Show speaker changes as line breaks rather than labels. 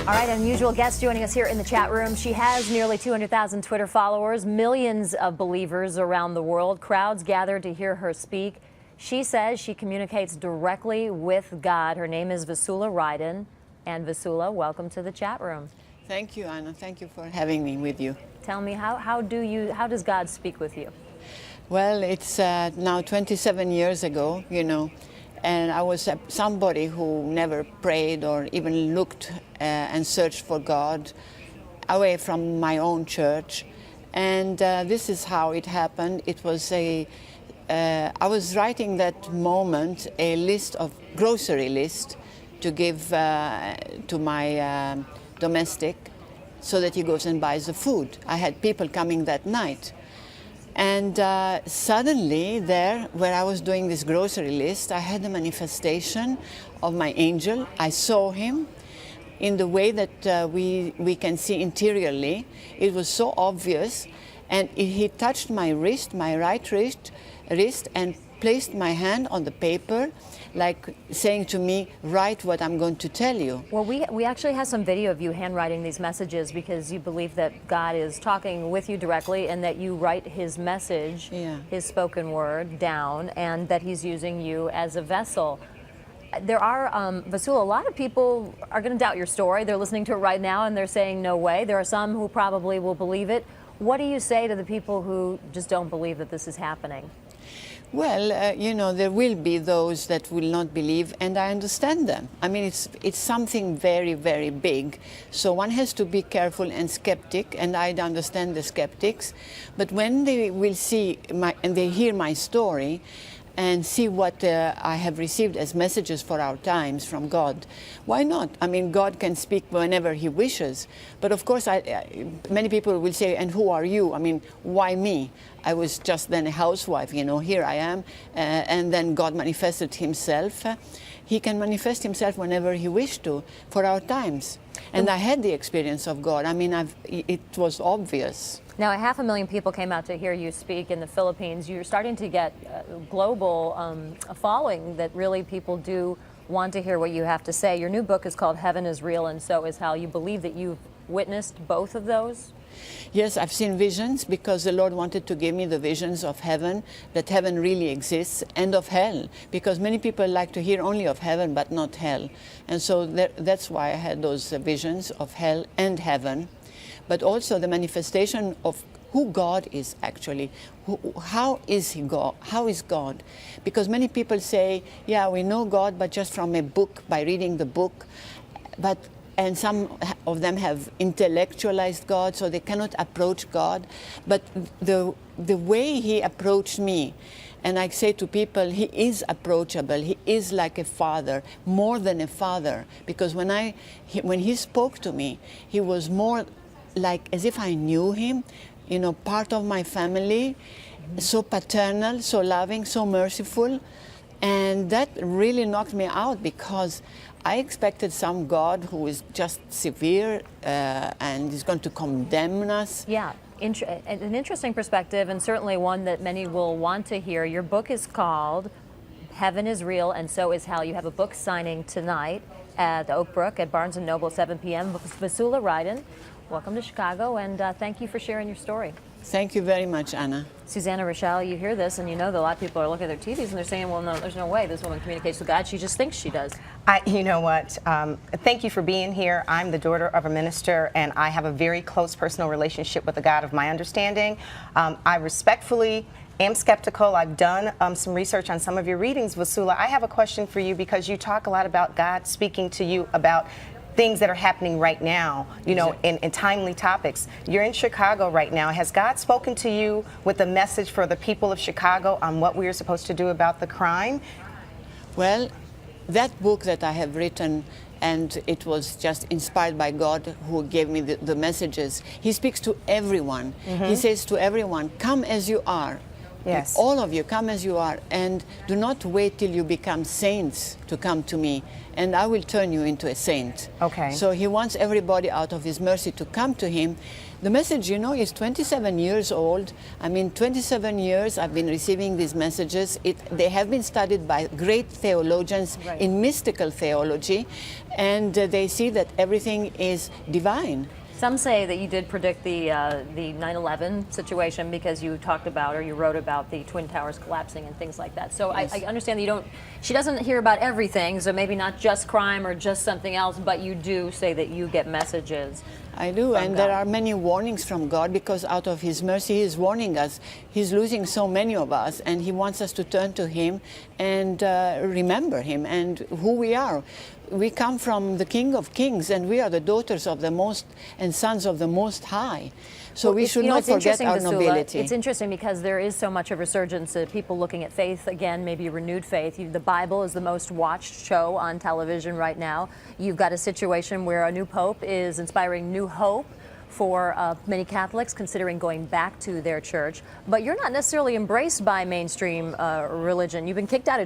All right, unusual guest joining us here in the chat room. She has nearly 200,000 Twitter followers, millions of believers around the world. Crowds gathered to hear her speak. She says she communicates directly with God. Her name is Vassula Ryden. And Vassula, welcome to the chat room.
Thank you, Anna. Thank you for having me with you.
Tell me, how does God speak with you?
Well, it's now 27 years ago, and I was somebody who never prayed or even looked and searched for God away from my own church. And this is how it happened. It was I was writing that moment a grocery list to give to my domestic so that he goes and buys the food. I had people coming that night. And suddenly there, where I was doing this grocery list, I had a manifestation of my angel. I saw him in the way that we can see interiorly. It was so obvious. And he touched my wrist, my right wrist, and placed my hand on the paper, like saying to me, write what I'm going to tell you.
Well, we actually have some video of you handwriting these messages because you believe that God is talking with you directly and that you write his message, his spoken word, down, and that he's using you as a vessel. There are, Vassula, a lot of people are going to doubt your story. They're listening to it right now and they're saying, no way. There are some who probably will believe it. What do you say to the people who just don't believe that this is happening?
Well, there will be those that will not believe, and I understand them. I mean, it's something very, very big. So one has to be careful and skeptic, and I understand the skeptics. But when they will see and they hear my story, and see what I have received as messages for our times from God. Why not? I mean, God can speak whenever he wishes. But of course, many people will say, and who are you? I mean, why me? I was just then a housewife, here I am. And then God manifested himself. He can manifest himself whenever he wished to for our times. And I had the experience of God. I mean, it was obvious.
Now, 500,000 people came out to hear you speak in the Philippines. You're starting to get a global following that really people do want to hear what you have to say. Your new book is called Heaven is Real and So is Hell. You believe that you've witnessed both of those?
Yes, I've seen visions because the Lord wanted to give me the visions of heaven, that heaven really exists, and of hell, because many people like to hear only of heaven but not hell. And so that's why I had those visions of hell and heaven, but also the manifestation of who God is actually. How is he God? How is God? Because many people say, yeah, we know God, but just from a book, by reading the book. And some of them have intellectualized God, so they cannot approach God. But the way he approached me, and I say to people, he is approachable. He is like a father, more than a father. Because when he spoke to me, he was more like as if I knew him, part of my family, so paternal, so loving, so merciful. And that really knocked me out because I expected some God who is just severe and is going to condemn us.
Yeah, an interesting perspective, and certainly one that many will want to hear. Your book is called Heaven is Real and So is Hell. You have a book signing tonight at Oak Brook at Barnes & Noble at 7 p.m. Vassula Ryden, welcome to Chicago, and thank you for sharing your story.
Thank you very much, Anna.
Susanna Rochelle, you hear this, and you know that a lot of people are looking at their TVs and they're saying, well, no, there's no way this woman communicates with God. She just thinks she does.
You know what? Thank you for being here. I'm the daughter of a minister, and I have a very close personal relationship with the God of my understanding. I respectfully am skeptical. I've done some research on some of your readings, Vassula. I have a question for you because you talk a lot about God speaking to you about things that are happening right now, in timely topics. You're in Chicago right now. Has God spoken to you with a message for the people of Chicago on what we are supposed to do about the crime?
Well, that book that I have written, and it was just inspired by God who gave me the messages. He speaks to everyone. He says to everyone, come as you are.
Yes.
All of you, come as you are, and do not wait till you become saints to come to me, and I will turn you into a saint.
Okay.
So he wants everybody out of his mercy to come to him. The message, you know, is 27 years old. I mean, 27 years I've been receiving these messages. They have been studied by great theologians in mystical theology, and they see that everything is divine.
Some say that you did predict the 9/11 situation because you talked about or you wrote about the Twin Towers collapsing and things like that. So
Yes.
I understand that you don't. She doesn't hear about everything, so maybe not just crime or just something else, but you do say that you get messages.
I do, and
God.
there are many warnings from God because out of His mercy He is warning us. He's losing so many of us, and He wants us to turn to Him and remember Him and who we are. We come from the King of Kings, and we are the daughters of the Most and sons of the Most High. So we should not forget our
Vassula,
nobility.
It's interesting because there is so much of resurgence of people looking at faith again, maybe renewed faith. The Bible is the most watched show on television right now. You've got a situation where a new pope is inspiring new hope for many Catholics considering going back to their church. But you're not necessarily embraced by mainstream religion. You've been kicked out of